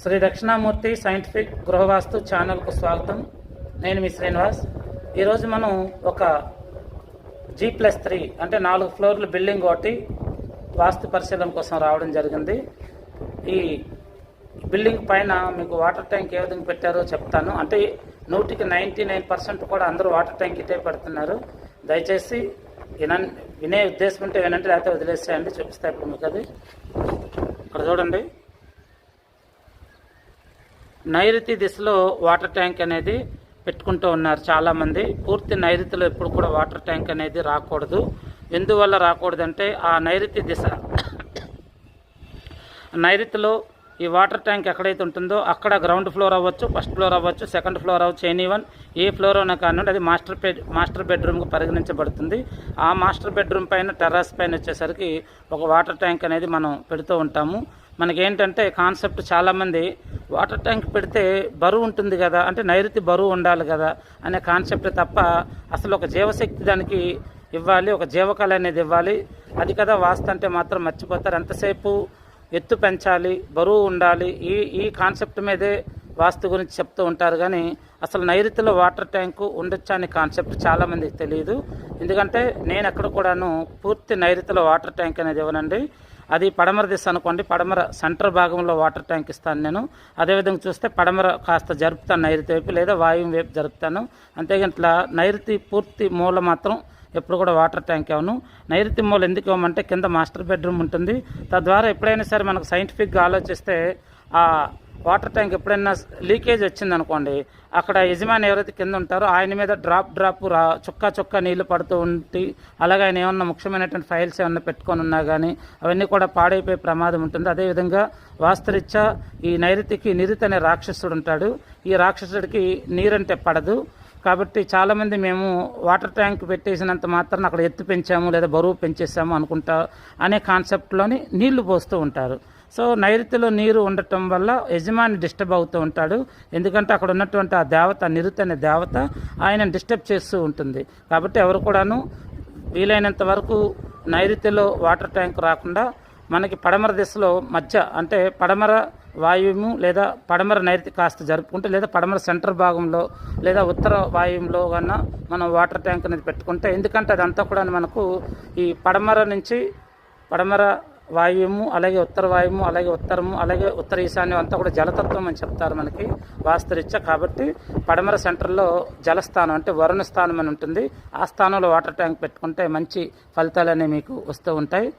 Shri Dakshinamurthy scientific గృహవాస్తు ఛానల్కు స్వాగతం. నేను మీ శ్రీనివాస్. ఈరోజు మనం ఒక G+3 అంటే 4 ఫ్లోర్ల బిల్డింగ్ ఒకటి వాస్తు పరిశీలన కోసం రావడం జరిగింది. ఈ బిల్డింగ్ పైన మీకు వాటర్ ట్యాంక్ ఏ విధంగా పెట్టారో చెప్తాను. అంటే 100కి 99% కూడా అందరూ వాటర్ ట్యాంక్ ఇటే పెడుతున్నారు. దయచేసి వినే ఉద్దేశం ఉంటే వినంటే, లేకపోతే వదిలేసేయండి. చూపిస్తా ఇప్పుడు మీకు అది. ఇక్కడ చూడండి, నైరుతి దిశలో వాటర్ ట్యాంక్ అనేది పెట్టుకుంటూ ఉన్నారు చాలామంది. పూర్తి నైరుతిలో ఎప్పుడు కూడా వాటర్ ట్యాంక్ అనేది రాకూడదు. ఎందువల్ల రాకూడదంటే, ఆ నైరుతి దిశ నైరుతిలో ఈ వాటర్ ట్యాంక్ ఎక్కడైతే ఉంటుందో అక్కడ గ్రౌండ్ ఫ్లోర్ అవ్వచ్చు, ఫస్ట్ ఫ్లోర్ అవ్వచ్చు, సెకండ్ ఫ్లోర్ అవ్వచ్చు, ఎనీవన్ ఏ ఫ్లోర్ అయినా కానివ్వండి, అది మాస్టర్ బెడ్రూమ్కి పరిగణించబడుతుంది. ఆ మాస్టర్ బెడ్రూమ్ పైన టెర్రస్ పైన వచ్చేసరికి ఒక వాటర్ ట్యాంక్ అనేది మనం పెడుతూ ఉంటాము. మనకేంటంటే కాన్సెప్ట్, చాలామంది వాటర్ ట్యాంక్ పెడితే బరువు ఉంటుంది కదా, అంటే నైరుతి బరువు ఉండాలి కదా అనే కాన్సెప్ట్ తప్ప, అసలు ఒక జీవశక్తి దానికి ఇవ్వాలి, ఒక జీవకళ అనేది ఇవ్వాలి. అది కదా వాస్తు అంటే మాత్రం మర్చిపోతారు. ఎంతసేపు ఎత్తు పెంచాలి, బరువు ఉండాలి, ఈ కాన్సెప్ట్ మీదే వాస్తు గురించి చెప్తూ ఉంటారు. కానీ అసలు నైరుతిలో వాటర్ ట్యాంకు ఉండొచ్చు అనే కాన్సెప్ట్ చాలామందికి తెలియదు. ఎందుకంటే నేను ఎక్కడ కూడాను పూర్తి నైరుతిలో వాటర్ ట్యాంక్ అనేది ఇవ్వనండి. అది పడమర దిశ అనుకోండి, పడమర సెంటర్ భాగంలో వాటర్ ట్యాంక్ ఇస్తాను నేను. అదేవిధంగా చూస్తే పడమర కాస్త జరుపుతాను నైరుతి వైపు, లేదా వాయువు వైపు జరుపుతాను. అంతేగాని ఇట్లా నైరుతి పూర్తి మూల మాత్రం ఎప్పుడు కూడా వాటర్ ట్యాంక్ ఇవ్వను. నైరుతి మూల ఎందుకు ఇవ్వమంటే, కింద మాస్టర్ బెడ్రూమ్ ఉంటుంది. తద్వారా ఎప్పుడైనా సరే మనకు సైంటిఫిక్గా ఆలోచిస్తే, ఆ వాటర్ ట్యాంక్ ఎప్పుడైనా లీకేజ్ వచ్చిందనుకోండి, అక్కడ యజమాని ఎవరైతే కింద ఉంటారో ఆయన మీద డ్రాప్ చుక్క నీళ్లు పడుతూ ఉంటే, అలాగే ఆయన ఏమన్నా ముఖ్యమైనటువంటి ఫైల్స్ ఏమన్నా పెట్టుకొని ఉన్నా కానీ అవన్నీ కూడా పాడైపోయే ప్రమాదం ఉంటుంది. అదేవిధంగా వాస్తురీత్యా ఈ నైరుతికి నిరుతి అనే రాక్షసుడు ఉంటాడు. ఈ రాక్షసుడికి నీరంటే పడదు. కాబట్టి చాలామంది మేము వాటర్ ట్యాంక్ పెట్టేసినంత మాత్రాన అక్కడ ఎత్తు పెంచాము లేదా బరువు పెంచేసాము అనుకుంటా అనే కాన్సెప్ట్లోని నీళ్లు పోస్తూ ఉంటారు. సో నైరుతిలో నీరు ఉండటం వల్ల యజమాని డిస్టర్బ్ అవుతూ ఉంటాడు. ఎందుకంటే అక్కడ ఉన్నటువంటి ఆ దేవత, నిరుతి అనే దేవత ఆయన డిస్టర్బ్ చేస్తూ ఉంటుంది. కాబట్టి ఎవరు కూడాను వీలైనంత వరకు నైరుతిలో వాటర్ ట్యాంక్ రాకుండా మనకి పడమర దిశలో మధ్య, అంటే పడమర వాయువు లేదా పడమర నైరుతి కాస్త జరుపుకుంటే, లేదా పడమర సెంటర్ భాగంలో లేదా ఉత్తర వాయువులో కన్నా మనం వాటర్ ట్యాంక్ అనేది పెట్టుకుంటే, ఎందుకంటే అదంతా కూడా మనకు ఈ పడమర నుంచి పడమర వాయువు, అలాగే ఉత్తర వాయువు, అలాగే ఉత్తరము, అలాగే ఉత్తర ఈశాన్యం అంతా కూడా జలతత్వం అని చెప్తారు మనకి వాస్తురీత్యా. కాబట్టి పడమర సెంటర్లో జలస్థానం అంటే వరుణ స్థానం అని ఉంటుంది. ఆ స్థానంలో వాటర్ ట్యాంక్ పెట్టుకుంటే మంచి ఫలితాలు అనేవి మీకు వస్తూ ఉంటాయి.